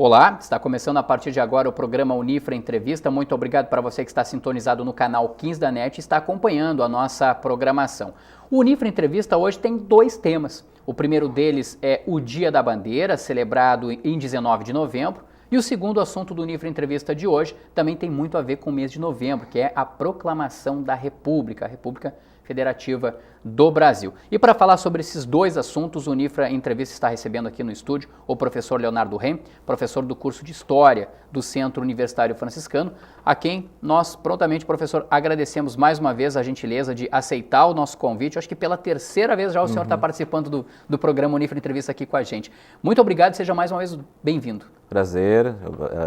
Olá, está começando a partir de agora o programa Unifra Entrevista. Muito obrigado para você que está sintonizado no canal 15 da NET e está acompanhando a nossa programação. O Unifra Entrevista hoje tem dois temas. O primeiro deles é o Dia da Bandeira, celebrado em 19 de novembro. E o segundo assunto do Unifra Entrevista de hoje também tem muito a ver com o mês de novembro, que é a proclamação da República, a República Federativa do Brasil. E para falar sobre esses dois assuntos, o Unifra Entrevista está recebendo aqui no estúdio o professor Leonardo Rem, professor do curso de História do Centro Universitário Franciscano, a quem nós prontamente, professor, agradecemos mais uma vez a gentileza de aceitar o nosso convite. Eu acho que pela terceira vez já o senhor está participando do programa Unifra Entrevista aqui com a gente. Muito obrigado e seja mais uma vez bem-vindo. Prazer,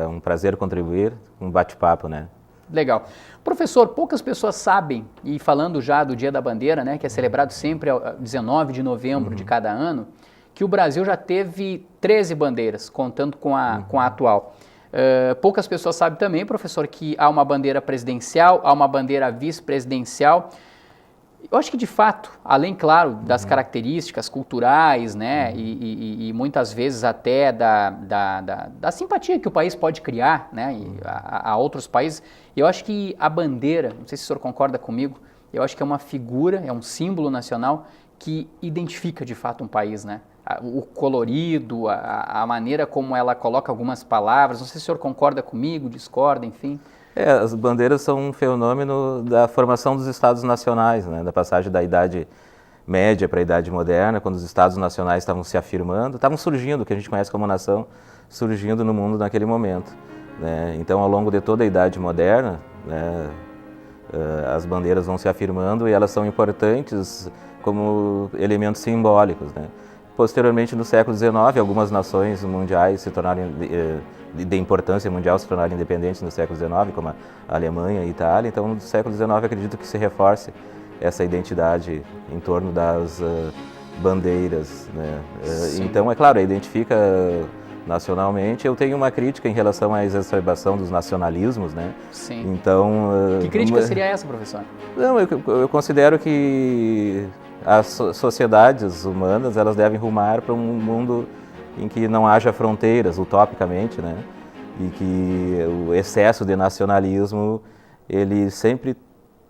é um prazer contribuir, um bate-papo, né? Legal. Professor, poucas pessoas sabem, e falando já do Dia da Bandeira, né, que é celebrado sempre a 19 de novembro de cada ano, que o Brasil já teve 13 bandeiras, contando com a atual. Poucas pessoas sabem também, professor, que há uma bandeira presidencial, há uma bandeira vice-presidencial. Eu acho que, de fato, além, claro, das características culturais, né, e muitas vezes até da simpatia que o país pode criar, né, a outros países, eu acho que a bandeira, não sei se o senhor concorda comigo, eu acho que é uma figura, é um símbolo nacional que identifica, de fato, um país, né? O colorido, a maneira como ela coloca algumas palavras, não sei se o senhor concorda comigo, discorda, enfim. As bandeiras são um fenômeno da formação dos Estados nacionais, né? Da passagem da Idade Média para a Idade Moderna, quando os Estados nacionais estavam se afirmando, estavam surgindo, o que a gente conhece como nação, surgindo no mundo naquele momento, né? Então, ao longo de toda a Idade Moderna, né, as bandeiras vão se afirmando e elas são importantes como elementos simbólicos, né? Posteriormente, no século XIX, algumas nações mundiais se tornaram de importância mundial se tornaram independentes no século XIX, como a Alemanha e a Itália. Então, no século XIX, acredito que se reforce essa identidade em torno das bandeiras, né? Então, é claro, identifica nacionalmente. Eu tenho uma crítica em relação à exacerbação dos nacionalismos, né? Sim. Então, que crítica seria essa, professor? Não, eu considero que as sociedades humanas, elas devem rumar para um mundo em que não haja fronteiras, utopicamente, né? E que o excesso de nacionalismo, ele sempre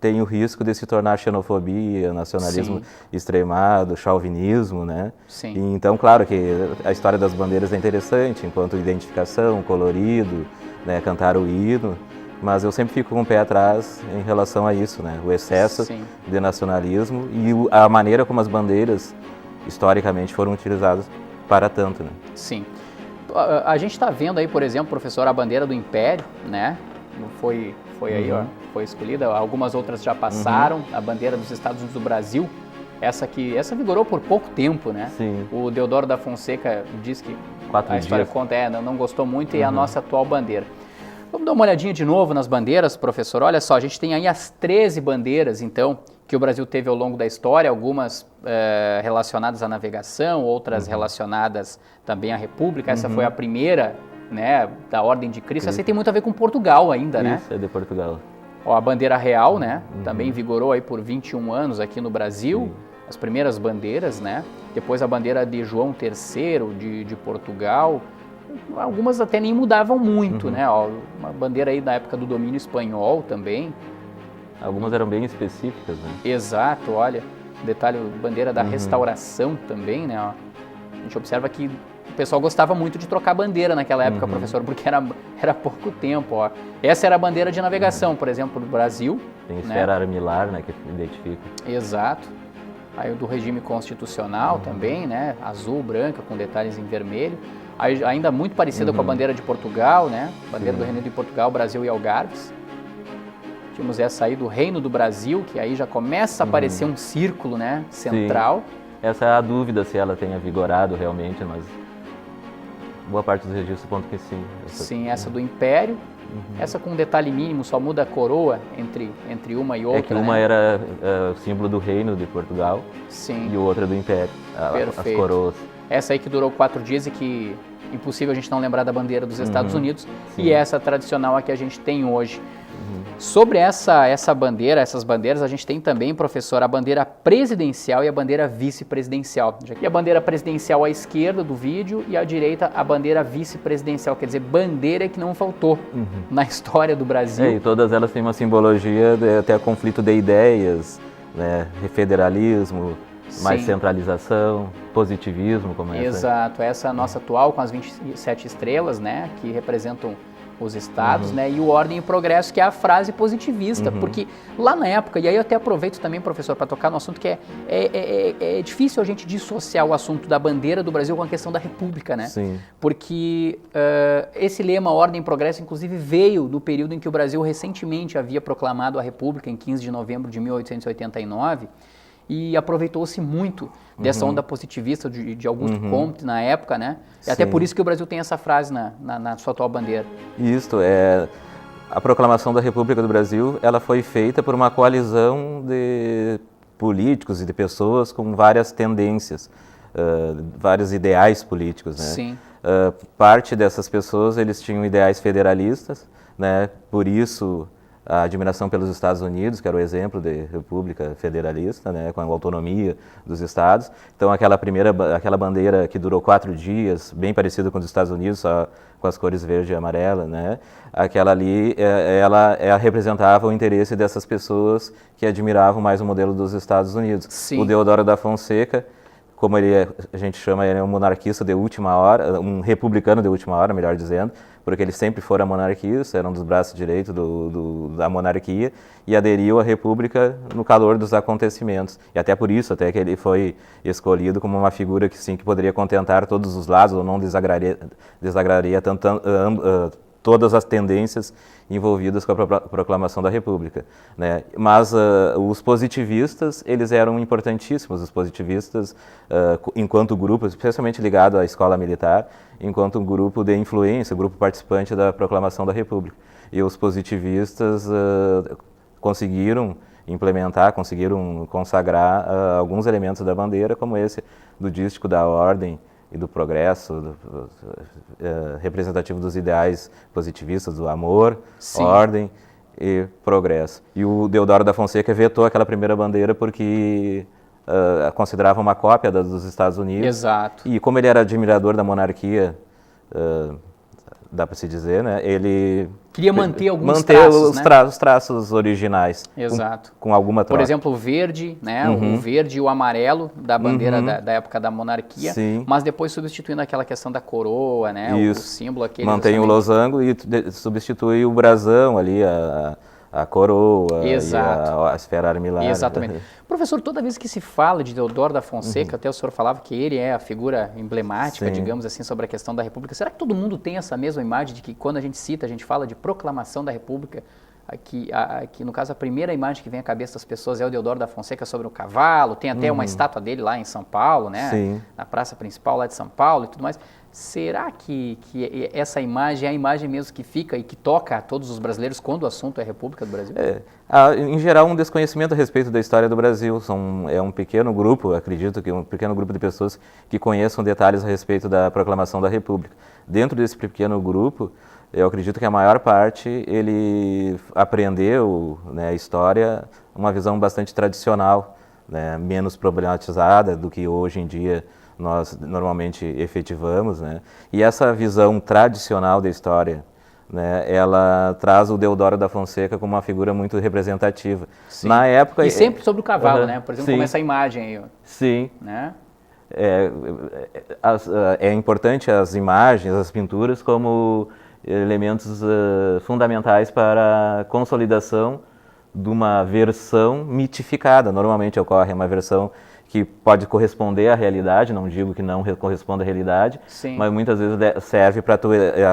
tem o risco de se tornar xenofobia, nacionalismo extremado, chauvinismo, né? Sim. E então, claro que a história das bandeiras é interessante, enquanto identificação, colorido, né? Cantar o hino, mas eu sempre fico com o pé atrás em relação a isso, né? O excesso de nacionalismo e a maneira como as bandeiras historicamente foram utilizadas para tanto, né? Sim. A gente está vendo aí, por exemplo, professor, a bandeira do Império, né? Foi aí, ó, foi escolhida. Algumas outras já passaram. A bandeira dos Estados Unidos do Brasil, essa vigorou por pouco tempo, né? Sim. O Deodoro da Fonseca diz que 4 a história dias. conta, não gostou muito, e é a nossa atual bandeira. Vamos dar uma olhadinha de novo nas bandeiras, professor. Olha só, a gente tem aí as 13 bandeiras, então, que o Brasil teve ao longo da história, algumas relacionadas à navegação, outras relacionadas também à República. Essa foi a primeira, né, da Ordem de Cristo. Essa aí tem muito a ver com Portugal ainda, né? Isso, é de Portugal. Ó, a bandeira real, né, também vigorou aí por 21 anos aqui no Brasil. As primeiras bandeiras, né? Depois a bandeira de João III de Portugal. Algumas até nem mudavam muito, né? Ó, uma bandeira aí da época do domínio espanhol também. Algumas eram bem específicas, né? Exato, olha, detalhe, bandeira da restauração também, né? Ó, a gente observa que o pessoal gostava muito de trocar bandeira naquela época, professor, porque era pouco tempo, ó. Essa era a bandeira de navegação, por exemplo, do Brasil. Tem esfera armilar, né, que identifica. Exato. Aí o do regime constitucional também, né? Azul, branca, com detalhes em vermelho. Aí, ainda muito parecida com a bandeira de Portugal, né? Bandeira do Reino de Portugal, Brasil e Algarves. Tínhamos essa aí do Reino do Brasil, que aí já começa a aparecer um círculo, né? Central. Sim. Essa é a dúvida se ela tenha vigorado realmente, mas boa parte dos registros aponta que sim. Sim, essa do Império. Essa com um detalhe mínimo, só muda a coroa entre uma e outra. É que uma era o símbolo do Reino de Portugal. Sim. E outra do Império, as coroas. Essa aí que durou 4 dias e que impossível a gente não lembrar da bandeira dos Estados Unidos. Sim. E essa tradicional a que a gente tem hoje. Sobre essas bandeiras, a gente tem também, professor, a bandeira presidencial e a bandeira vice-presidencial. E a bandeira presidencial à esquerda do vídeo e à direita a bandeira vice-presidencial, quer dizer, bandeira que não faltou na história do Brasil. E todas elas têm uma simbologia de até conflito de ideias, né? Federalismo, mais centralização, positivismo, como essa. Exato, essa nossa atual com as 27 estrelas, né, que representam os estados, né, e o Ordem e Progresso, que é a frase positivista, porque lá na época, e aí eu até aproveito também, professor, para tocar no assunto que é difícil a gente dissociar o assunto da bandeira do Brasil com a questão da República, né? Sim. Porque esse lema Ordem e Progresso, inclusive, veio no período em que o Brasil recentemente havia proclamado a República, em 15 de novembro de 1889, e aproveitou-se muito dessa onda positivista de Augusto Comte na época, né? E até por isso que o Brasil tem essa frase na sua atual bandeira. Isto é... A proclamação da República do Brasil, ela foi feita por uma coalizão de políticos e de pessoas com várias tendências, vários ideais políticos, né? Sim. Parte dessas pessoas, eles tinham ideais federalistas, né? Por isso a admiração pelos Estados Unidos, que era o exemplo de república federalista, né, com a autonomia dos estados. Então aquela bandeira que durou 4 dias, bem parecida com os Estados Unidos, só com as cores verde e amarela, né, aquela ali, ela representava o interesse dessas pessoas que admiravam mais o modelo dos Estados Unidos. Sim. O Deodoro da Fonseca, como a gente chama, ele é um monarquista de última hora, um republicano de última hora, melhor dizendo, porque ele sempre foi monarquista, era um dos braços direitos da monarquia, e aderiu à República no calor dos acontecimentos. E até por isso, até que ele foi escolhido como uma figura que sim, que poderia contentar todos os lados, ou não desagradaria todas as tendências envolvidas com a proclamação da República, né? Mas os positivistas, eles eram importantíssimos, os positivistas, enquanto grupo, especialmente ligado à escola militar, enquanto um grupo de influência, grupo participante da proclamação da República. E os positivistas conseguiram implementar, conseguiram consagrar alguns elementos da bandeira, como esse do dístico da ordem e do progresso, representativo dos ideais positivistas, do amor, ordem e progresso. E o Deodoro da Fonseca vetou aquela primeira bandeira porque considerava uma cópia dos Estados Unidos. Exato. E como ele era admirador da monarquia, dá para se dizer, né? Ele queria manter alguns traços, os traços originais. Exato. Com alguma troca. Por exemplo, o verde, né? O verde e o amarelo da bandeira da época da monarquia, mas depois substituindo aquela questão da coroa, né? O símbolo aquele. Mantém o losango e substitui o brasão ali, a coroa e a esfera armilar. Exatamente. Professor, toda vez que se fala de Deodoro da Fonseca, até o senhor falava que ele é a figura emblemática, digamos assim, sobre a questão da República. Será que todo mundo tem essa mesma imagem de que quando a gente cita, a gente fala de proclamação da República, aqui no caso a primeira imagem que vem à cabeça das pessoas é o Deodoro da Fonseca sobre o cavalo, tem até uma estátua dele lá em São Paulo, né? Sim. Na praça principal lá de São Paulo e tudo mais. Será que essa imagem é a imagem mesmo que fica e que toca a todos os brasileiros quando o assunto é a República do Brasil? Em geral, um desconhecimento a respeito da história do Brasil. É um pequeno grupo, acredito que um pequeno grupo de pessoas que conheçam detalhes a respeito da proclamação da República. Dentro desse pequeno grupo, eu acredito que a maior parte ele aprendeu, né, a história, uma visão bastante tradicional, né, menos problematizada do que hoje em dia nós normalmente efetivamos, né? E essa visão tradicional da história, né, ela traz o Deodoro da Fonseca como uma figura muito representativa. Sim. Na época... E sempre sobre o cavalo, né? Por exemplo, como essa imagem aí. Sim. Né? É importante as imagens, as pinturas como elementos fundamentais para a consolidação de uma versão mitificada. Normalmente ocorre uma versão que pode corresponder à realidade, não digo que não corresponda à realidade, mas muitas vezes serve para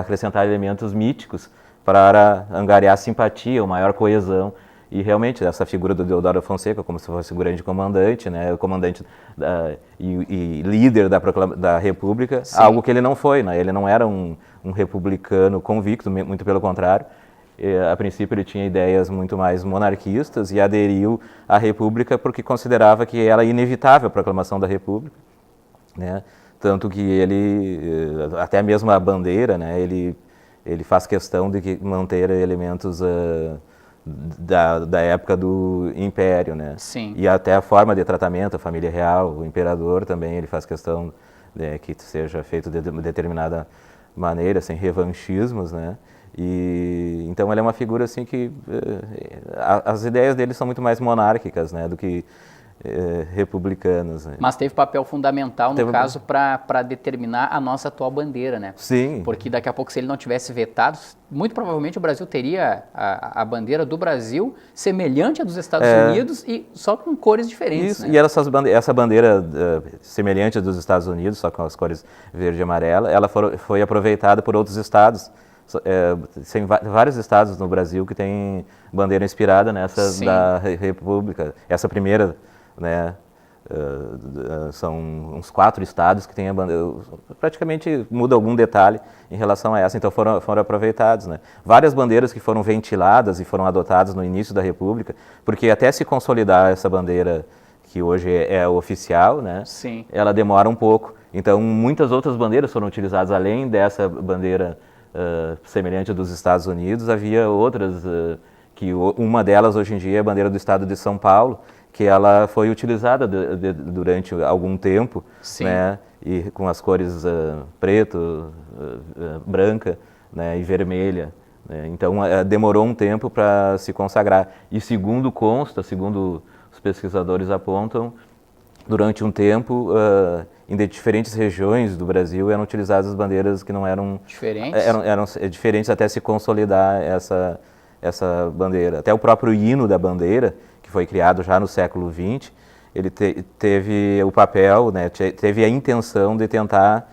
acrescentar elementos míticos para angariar simpatia, uma maior coesão. E realmente essa figura do Deodoro da Fonseca, como se fosse o grande comandante, né, o comandante e líder da República, algo que ele não foi, né? Ele não era um republicano convicto, muito pelo contrário. A princípio ele tinha ideias muito mais monarquistas e aderiu à República porque considerava que era inevitável a proclamação da República, né? Tanto que ele, até mesmo a bandeira, né, ele faz questão de manter elementos da época do Império, né? Sim. E até a forma de tratamento, a família real, o imperador também, ele faz questão que seja feito de determinada maneira, sem revanchismos, né? E então ele é uma figura assim que as ideias dele são muito mais monárquicas, né, do que republicanas. Né? Mas teve papel fundamental, no caso, para determinar a nossa atual bandeira, né? Sim. Porque daqui a pouco, se ele não tivesse vetado, muito provavelmente o Brasil teria a bandeira do Brasil semelhante à dos Estados Unidos e só com cores diferentes. Isso, né? E essa bandeira semelhante à dos Estados Unidos, só com as cores verde e amarela, ela foi aproveitada por outros estados. Tem vários estados no Brasil que têm bandeira inspirada nessa Sim. da República. Essa primeira, né, são uns 4 estados que têm a bandeira, praticamente muda algum detalhe em relação a essa, então foram aproveitados. Né. Várias bandeiras que foram ventiladas e foram adotadas no início da República, porque até se consolidar essa bandeira que hoje é oficial, né, Sim. ela demora um pouco. Então muitas outras bandeiras foram utilizadas, além dessa bandeira semelhante dos Estados Unidos, havia outras, que uma delas hoje em dia é a bandeira do estado de São Paulo, que ela foi utilizada durante algum tempo, né, e com as cores preto, branca, né, e vermelha. Né, então demorou um tempo para se consagrar. E segundo os pesquisadores apontam, durante um tempo, em diferentes regiões do Brasil eram utilizadas bandeiras que não eram diferentes, eram diferentes até se consolidar essa bandeira. Até o próprio hino da bandeira, que foi criado já no século XX, ele teve o papel, né, teve a intenção de tentar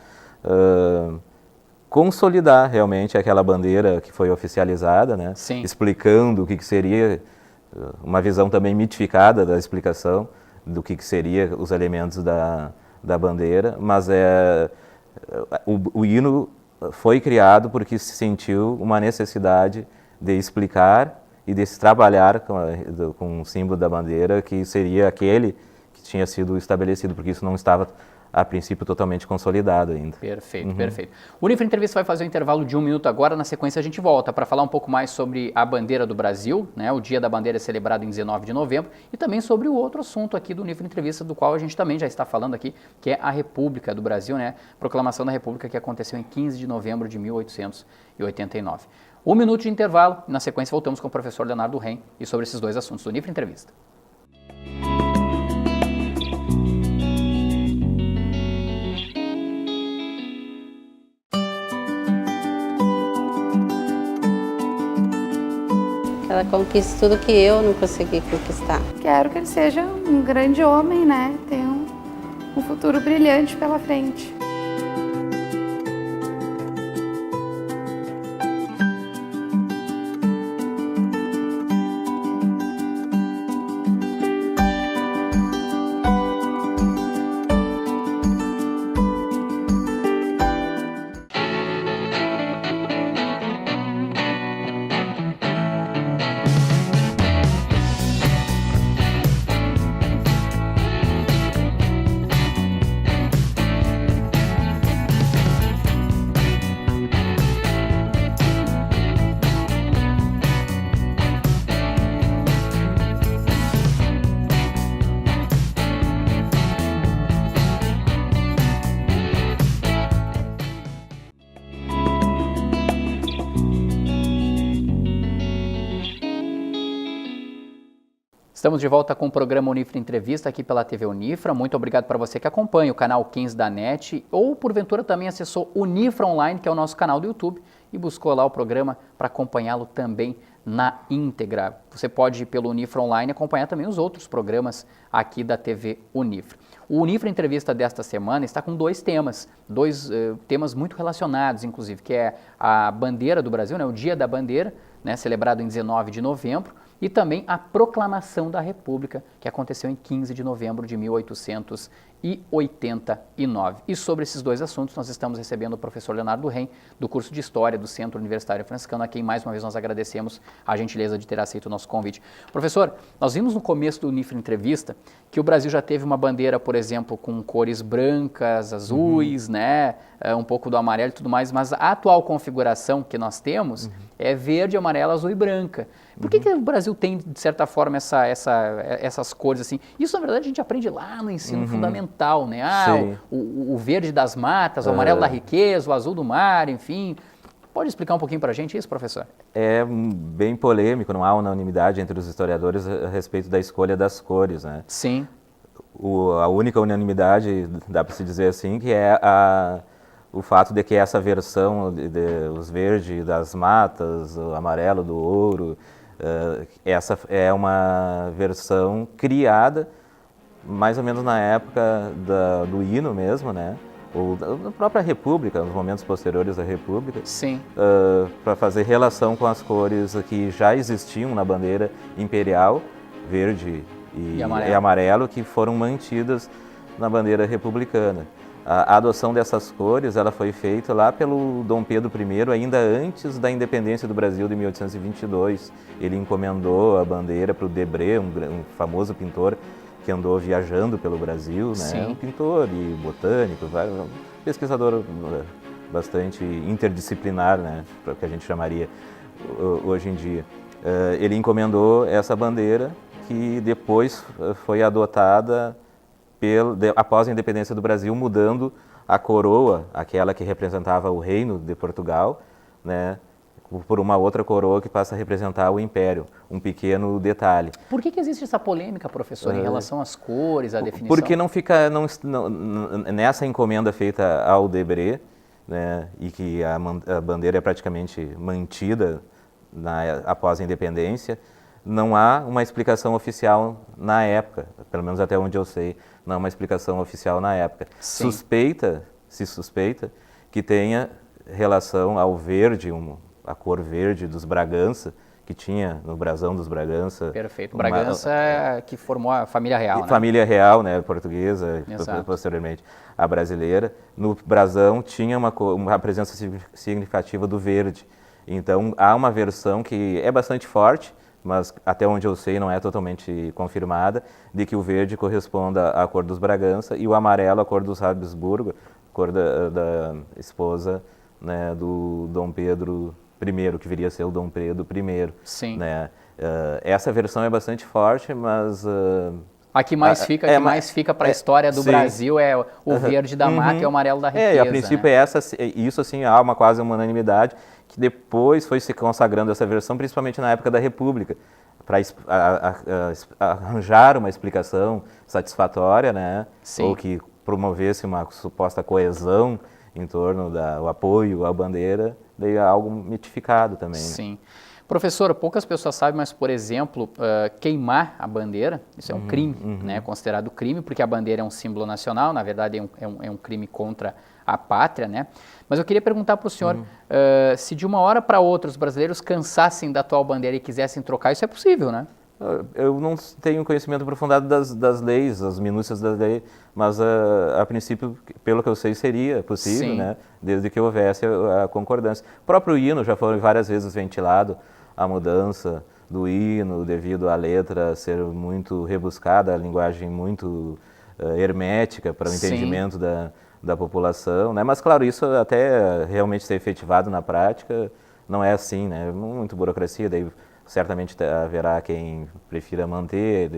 consolidar realmente aquela bandeira que foi oficializada, né, explicando o que seria, uma visão também mitificada da explicação do que seria os elementos da bandeira, mas o hino foi criado porque se sentiu uma necessidade de explicar e de se trabalhar com o símbolo da bandeira, que seria aquele que tinha sido estabelecido, porque isso não estava, a princípio, totalmente consolidado ainda. Perfeito, perfeito. O Unifra Entrevista vai fazer um intervalo de 1 minuto agora, na sequência a gente volta para falar um pouco mais sobre a bandeira do Brasil, né? O Dia da Bandeira é celebrado em 19 de novembro, e também sobre o outro assunto aqui do Unifra Entrevista, do qual a gente também já está falando aqui, que é a República do Brasil, né? Proclamação da República que aconteceu em 15 de novembro de 1889. 1 minuto de intervalo, na sequência voltamos com o professor Leonardo Ren e sobre esses dois assuntos do Unifra Entrevista. Ela conquista tudo que eu não consegui conquistar. Quero que ele seja um grande homem, né? Tenha um futuro brilhante pela frente. Estamos de volta com o programa Unifra Entrevista aqui pela TV Unifra. Muito obrigado para você que acompanha o canal 15 da NET ou porventura também acessou Unifra Online, que é o nosso canal do YouTube, e buscou lá o programa para acompanhá-lo também na íntegra. Você pode, pelo Unifra Online, acompanhar também os outros programas aqui da TV Unifra. O Unifra Entrevista desta semana está com dois temas muito relacionados, inclusive, que é a bandeira do Brasil, né, o Dia da Bandeira, né, celebrado em 19 de novembro, e também a Proclamação da República, que aconteceu em 15 de novembro de 1889. 1989. E sobre esses dois assuntos, nós estamos recebendo o professor Leonardo Rem, do curso de História do Centro Universitário Franciscano, a quem mais uma vez nós agradecemos a gentileza de ter aceito o nosso convite. Professor, nós vimos no começo do Unifre Entrevista que o Brasil já teve uma bandeira, por exemplo, com cores brancas, azuis, né, um pouco do amarelo e tudo mais, mas a atual configuração que nós temos é verde, amarelo, azul e branca. Por que o Brasil tem, de certa forma, essas cores assim? Isso, na verdade, a gente aprende lá no ensino fundamental, né? O verde das matas, o amarelo da riqueza, o azul do mar, enfim. Pode explicar um pouquinho para a gente isso, professor? É bem polêmico, não há unanimidade entre os historiadores a respeito da escolha das cores, né? Sim. A única unanimidade, dá para se dizer assim, que é o fato de que essa versão, os verdes das matas, o amarelo do ouro, essa é uma versão criada mais ou menos na época do hino mesmo, né? Ou da própria República, nos momentos posteriores à República, para fazer relação com as cores que já existiam na bandeira imperial, verde e amarelo, que foram mantidas na bandeira republicana. A adoção dessas cores ela foi feita lá pelo Dom Pedro I, ainda antes da independência do Brasil de 1822. Ele encomendou a bandeira para o Debré, um famoso pintor que andou viajando pelo Brasil, né? Um pintor e botânico, um pesquisador bastante interdisciplinar, né? Que a gente chamaria hoje em dia. Ele encomendou essa bandeira que depois foi adotada após a independência do Brasil, mudando a coroa, aquela que representava o reino de Portugal, né, por uma outra coroa que passa a representar o império, um pequeno detalhe. Por que existe essa polêmica, professor, em relação às cores, à definição? Porque nessa encomenda feita ao Debré, né, e que a bandeira é praticamente mantida após a independência, não há uma explicação oficial na época, pelo menos até onde eu sei, não há uma explicação oficial na época. Se suspeita que tenha relação ao verde, a cor verde dos Bragança, que tinha no brasão dos Bragança. Perfeito. Bragança que formou a família real, né? Família real, né, portuguesa, posteriormente a brasileira. No brasão tinha uma presença significativa do verde. Então há uma versão que é bastante forte, mas até onde eu sei não é totalmente confirmada, de que o verde corresponda à cor dos Bragança e o amarelo à cor dos Habsburgo, cor da esposa, né, do Dom Pedro I, que viria a ser o Dom Pedro I. Sim. Né? Essa versão é bastante forte, mas... A que mais fica para a história do Brasil é o verde da mata e o amarelo da riqueza. E a princípio né? Isso assim, há quase uma unanimidade, que depois foi se consagrando essa versão, principalmente na época da República, para arranjar uma explicação satisfatória, né? Sim. Ou que promovesse uma suposta coesão em torno do apoio à bandeira, daí algo mitificado também. Sim. Né? Professor, poucas pessoas sabem, mas, por exemplo, queimar a bandeira, isso é um crime, né? Considerado crime, porque a bandeira é um símbolo nacional, na verdade é um crime contra a pátria, né? Mas eu queria perguntar para o senhor, se de uma hora para outra os brasileiros cansassem da atual bandeira e quisessem trocar, isso é possível, né? Eu não tenho conhecimento aprofundado das leis, as minúcias da lei, mas a princípio, pelo que eu sei, seria possível, né? Desde que houvesse a concordância. O próprio hino já foi várias vezes ventilado, a mudança do hino devido à letra ser muito rebuscada, a linguagem muito hermética para o entendimento da população, né? Mas claro, isso até realmente ser efetivado na prática não é assim, né? Muito burocracia, daí certamente haverá quem prefira manter,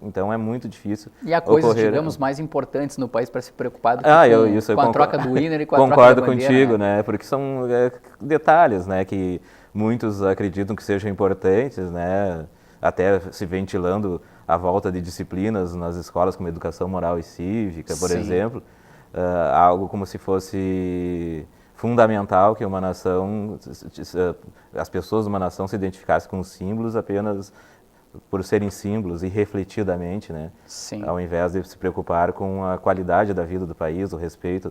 então é muito difícil. E há coisas, digamos, mais importantes no país para se preocupar do que com a troca do hino e com a troca da bandeira. Concordo contigo, né? Porque são detalhes, né, que muitos acreditam que sejam importantes, né? Até se ventilando a volta de disciplinas nas escolas como educação moral e cívica, por exemplo, algo como se fosse fundamental que uma nação, as pessoas de uma nação se identificassem com os símbolos apenas por serem símbolos e refletidamente, né? Sim. Ao invés de se preocupar com a qualidade da vida do país, o respeito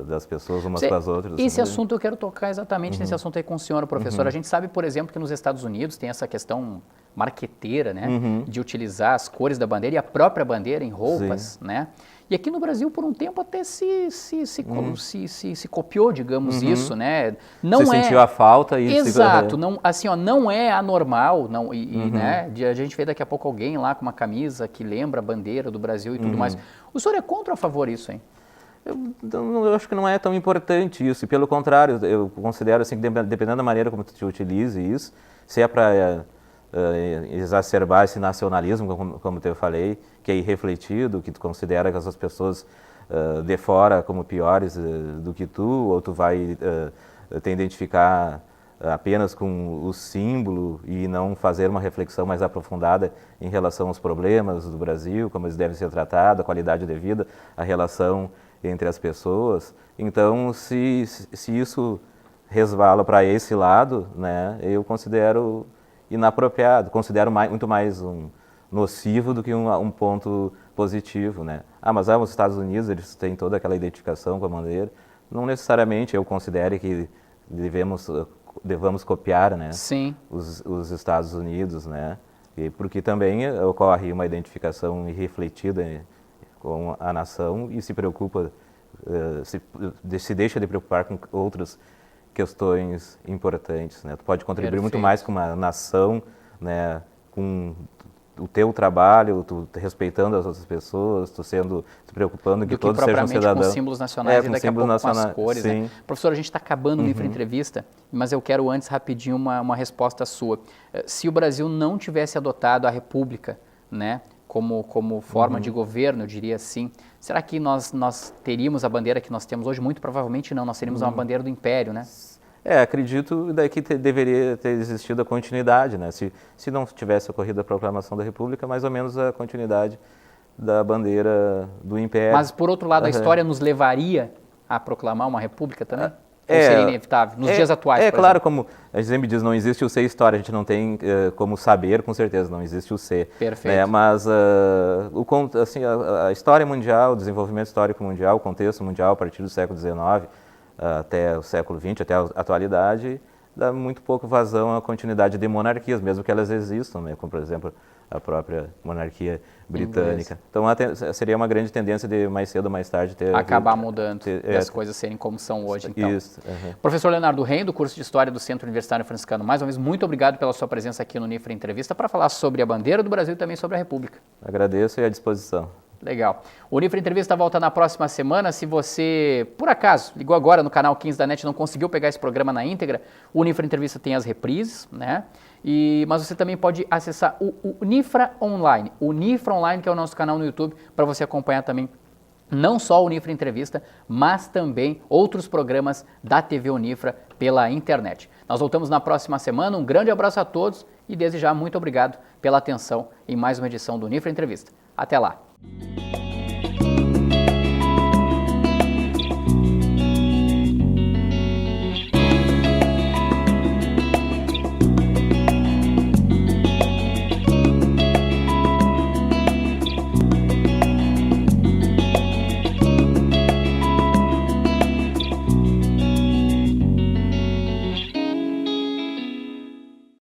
das pessoas umas com as outras. Esse assunto eu quero tocar exatamente nesse assunto aí com o senhor, professor. A gente sabe, por exemplo, que nos Estados Unidos tem essa questão marqueteira, né? De utilizar as cores da bandeira e a própria bandeira em roupas, né? E aqui no Brasil, por um tempo, até se copiou, digamos, isso, né? Não se é... sentiu a falta e... Exato, não, assim, ó, não é anormal, não, né? A gente vê daqui a pouco alguém lá com uma camisa que lembra a bandeira do Brasil e tudo mais. O senhor é contra ou a favor disso, hein? Eu acho que não é tão importante isso, e pelo contrário, eu considero assim, que dependendo da maneira como tu utilize isso, se é para exacerbar esse nacionalismo, como eu falei, que é irrefletido, que tu considera que essas pessoas de fora como piores do que tu, ou tu vai te identificar apenas com o símbolo e não fazer uma reflexão mais aprofundada em relação aos problemas do Brasil, como eles devem ser tratados, a qualidade de vida, a relação entre as pessoas. Então, se isso resvala para esse lado, né, eu considero inapropriado, considero muito mais nocivo do que um ponto positivo, né. Mas os Estados Unidos, eles têm toda aquela identificação com a bandeira. Não necessariamente eu considere que devamos copiar, né, Sim. os Estados Unidos, né, porque também ocorre uma identificação irrefletida com a nação e se preocupa, se deixa de preocupar com outras questões importantes, né? Tu pode contribuir muito mais com uma nação, né, com o teu trabalho, tu respeitando as outras pessoas, tu se preocupando que todos sejam cidadãos. Com símbolos nacionais e daqui a pouco com as cores, sim. Né? Professor, a gente está acabando no entrevista, mas eu quero antes rapidinho uma resposta sua. Se o Brasil não tivesse adotado a República, né, como forma de governo, eu diria assim, será que nós teríamos a bandeira que nós temos hoje? Muito provavelmente não, nós teríamos uma bandeira do Império, né? Acredito daí que deveria ter existido a continuidade, né? Se não tivesse ocorrido a proclamação da República, mais ou menos a continuidade da bandeira do Império. Mas, por outro lado, a história nos levaria a proclamar uma República também? Ou seria inevitável, nos dias atuais, por claro, exemplo? como a gente sempre diz, não existe o ser história, a gente não tem como saber com certeza, não existe o ser. Perfeito. Né? Mas assim, a história mundial, o desenvolvimento histórico mundial, o contexto mundial a partir do século XIX até o século XX, até a atualidade, dá muito pouco vazão à continuidade de monarquias, mesmo que elas existam, né? Como, por exemplo, a própria monarquia britânica. Então, seria uma grande tendência de mais cedo ou mais tarde acabar mudando, as coisas serem como são hoje, então. Isso. Professor Leonardo Reim, do curso de História do Centro Universitário Franciscano, mais uma vez, muito obrigado pela sua presença aqui no Unifra Entrevista para falar sobre a bandeira do Brasil e também sobre a República. Agradeço e à disposição. Legal. O Unifra Entrevista volta na próxima semana. Se você, por acaso, ligou agora no canal 15 da NET e não conseguiu pegar esse programa na íntegra, o Unifra Entrevista tem as reprises, né? Mas você também pode acessar o Unifra Online. O Unifra Online, que é o nosso canal no YouTube, para você acompanhar também não só o Unifra Entrevista, mas também outros programas da TV Unifra pela internet. Nós voltamos na próxima semana. Um grande abraço a todos e desde já muito obrigado pela atenção em mais uma edição do Unifra Entrevista. Até lá!